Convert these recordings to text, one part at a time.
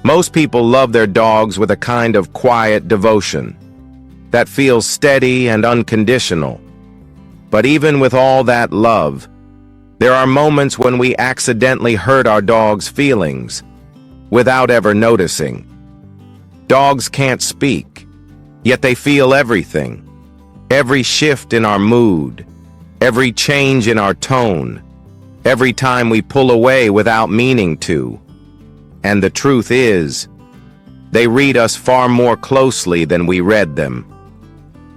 Most people love their dogs with a kind of quiet devotion that feels steady and unconditional. But even with all that love, there are moments when we accidentally hurt our dog's feelings without ever noticing. Dogs can't speak, yet they feel everything. Every shift in our mood, every change in our tone, every time we pull away without meaning to. And the truth is, they read us far more closely than we read them.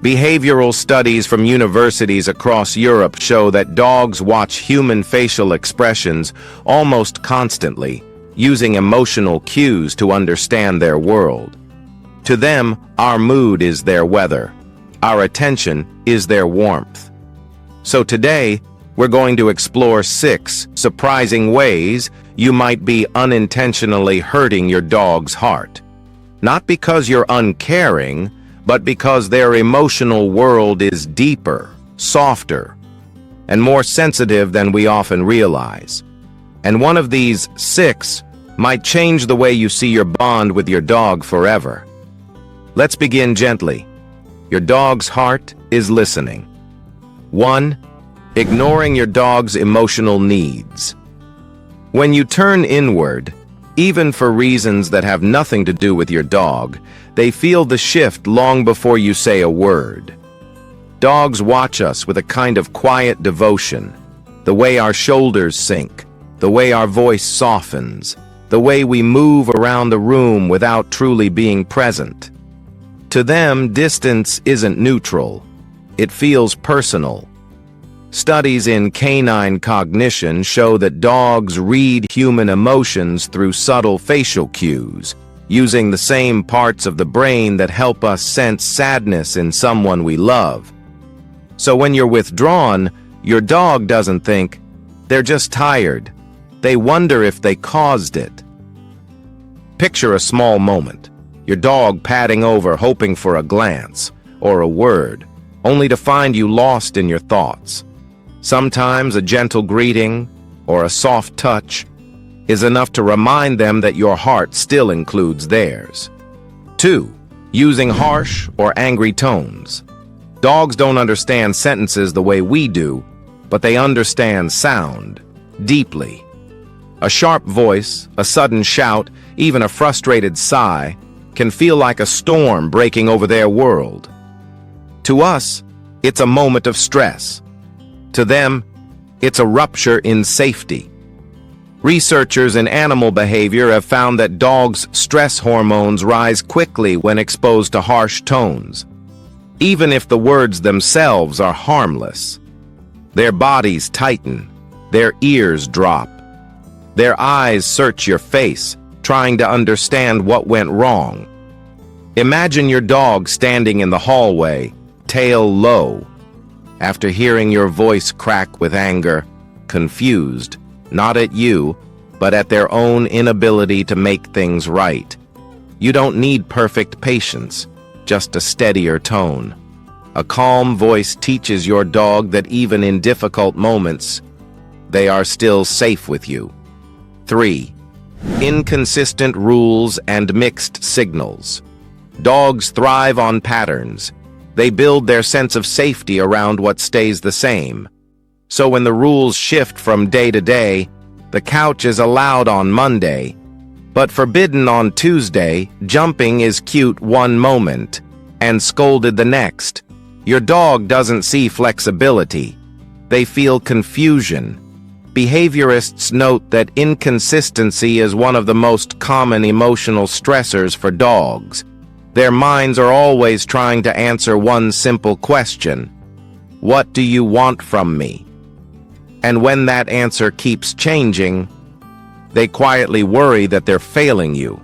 Behavioral studies from universities across Europe show that dogs watch human facial expressions almost constantly, using emotional cues to understand their world. To them, our mood is their weather. Our attention is their warmth. So today, we're going to explore 6 surprising ways you might be unintentionally hurting your dog's heart. Not because you're uncaring, but because their emotional world is deeper, softer, and more sensitive than we often realize. And one of these 6 might change the way you see your bond with your dog forever. Let's begin gently. Your dog's heart is listening. 1. Ignoring your dog's emotional needs. When you turn inward, even for reasons that have nothing to do with your dog, they feel the shift long before you say a word. Dogs watch us with a kind of quiet devotion, the way our shoulders sink, the way our voice softens, the way we move around the room without truly being present. To them, distance isn't neutral. It feels personal. Studies in canine cognition show that dogs read human emotions through subtle facial cues, using the same parts of the brain that help us sense sadness in someone we love. So when you're withdrawn, your dog doesn't think, they're just tired. They wonder if they caused it. Picture a small moment, your dog padding over hoping for a glance or a word, only to find you lost in your thoughts. Sometimes a gentle greeting or a soft touch is enough to remind them that your heart still includes theirs. 2. Using harsh or angry tones. Dogs don't understand sentences the way we do, but they understand sound deeply. A sharp voice, a sudden shout, even a frustrated sigh can feel like a storm breaking over their world. To us, it's a moment of stress. To them, it's a rupture in safety. Researchers in animal behavior have found that dogs' stress hormones rise quickly when exposed to harsh tones, even if the words themselves are harmless. Their bodies tighten, their ears drop, their eyes search your face, trying to understand what went wrong. Imagine your dog standing in the hallway, tail low, after hearing your voice crack with anger, confused, not at you, but at their own inability to make things right. You don't need perfect patience, just a steadier tone. A calm voice teaches your dog that even in difficult moments, they are still safe with you. 3. Inconsistent rules and mixed signals. Dogs thrive on patterns. They build their sense of safety around what stays the same. So when the rules shift from day to day, the couch is allowed on Monday, but forbidden on Tuesday. Jumping is cute one moment and scolded the next. Your dog doesn't see flexibility. They feel confusion. Behaviorists note that inconsistency is one of the most common emotional stressors for dogs. Their minds are always trying to answer one simple question: what do you want from me? And when that answer keeps changing, they quietly worry that they're failing you.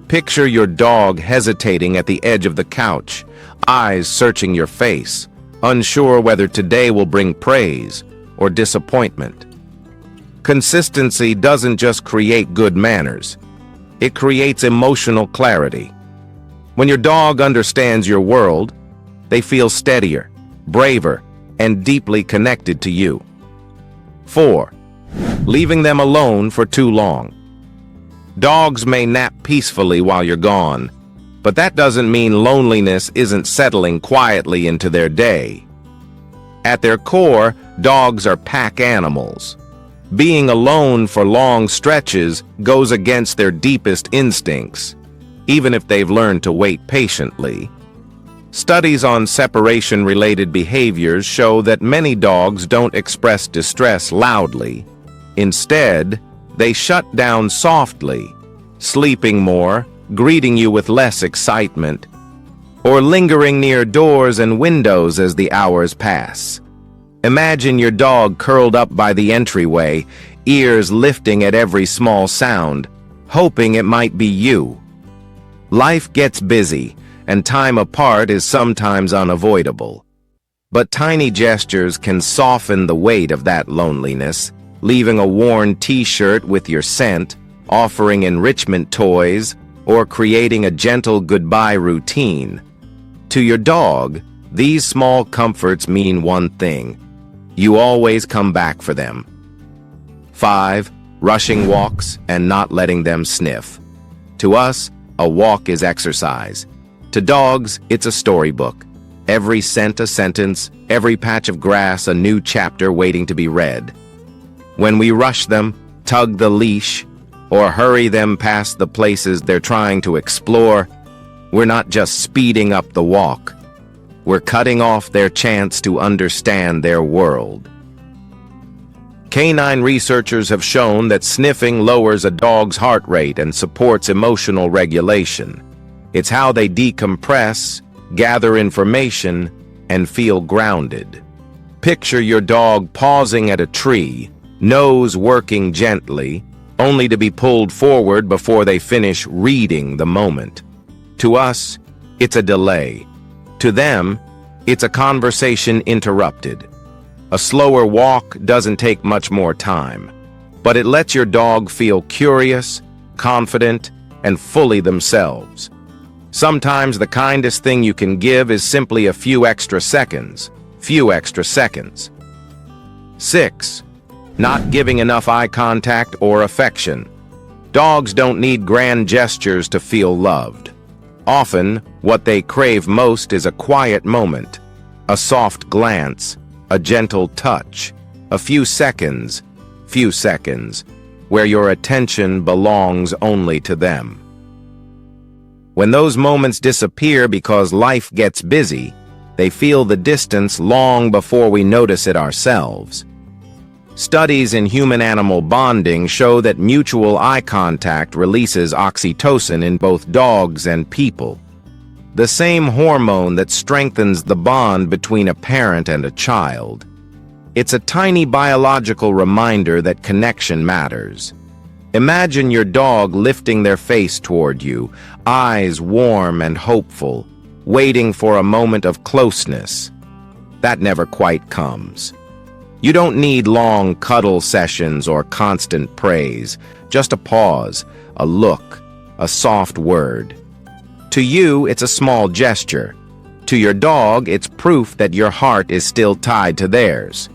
Picture your dog hesitating at the edge of the couch, eyes searching your face, unsure whether today will bring praise or disappointment. Consistency doesn't just create good manners, it creates emotional clarity. When your dog understands your world, they feel steadier, braver, and deeply connected to you. 4. Leaving them alone for too long. Dogs may nap peacefully while you're gone, but that doesn't mean loneliness isn't settling quietly into their day. At their core, dogs are pack animals. Being alone for long stretches goes against their deepest instincts, even if they've learned to wait patiently. Studies on separation-related behaviors show that many dogs don't express distress loudly. Instead, they shut down softly, sleeping more, greeting you with less excitement, or lingering near doors and windows as the hours pass. Imagine your dog curled up by the entryway, ears lifting at every small sound, hoping it might be you. Life gets busy, and time apart is sometimes unavoidable. But tiny gestures can soften the weight of that loneliness, leaving a worn t-shirt with your scent, offering enrichment toys, or creating a gentle goodbye routine. To your dog, these small comforts mean one thing: you always come back for them. 5. Rushing walks and not letting them sniff. To us, a walk is exercise. To dogs, it's a storybook. Every scent a sentence, every patch of grass a new chapter waiting to be read. When we rush them, tug the leash, or hurry them past the places they're trying to explore, we're not just speeding up the walk. We're cutting off their chance to understand their world. Canine researchers have shown that sniffing lowers a dog's heart rate and supports emotional regulation. It's how they decompress, gather information, and feel grounded. Picture your dog pausing at a tree, nose working gently, only to be pulled forward before they finish reading the moment. To us, it's a delay. To them, it's a conversation interrupted. A slower walk doesn't take much more time, but it lets your dog feel curious, confident, and fully themselves. Sometimes the kindest thing you can give is simply a few extra seconds. 6. Not giving enough eye contact or affection. Dogs don't need grand gestures to feel loved. Often, what they crave most is a quiet moment, a soft glance, a gentle touch, a few seconds, where your attention belongs only to them. When those moments disappear because life gets busy, they feel the distance long before we notice it ourselves. Studies in human-animal bonding show that mutual eye contact releases oxytocin in both dogs and people, the same hormone that strengthens the bond between a parent and a child. It's a tiny biological reminder that connection matters. Imagine your dog lifting their face toward you, eyes warm and hopeful, waiting for a moment of closeness. That never quite comes. You don't need long cuddle sessions or constant praise, just a pause, a look, a soft word. To you, it's a small gesture. To your dog, it's proof that your heart is still tied to theirs.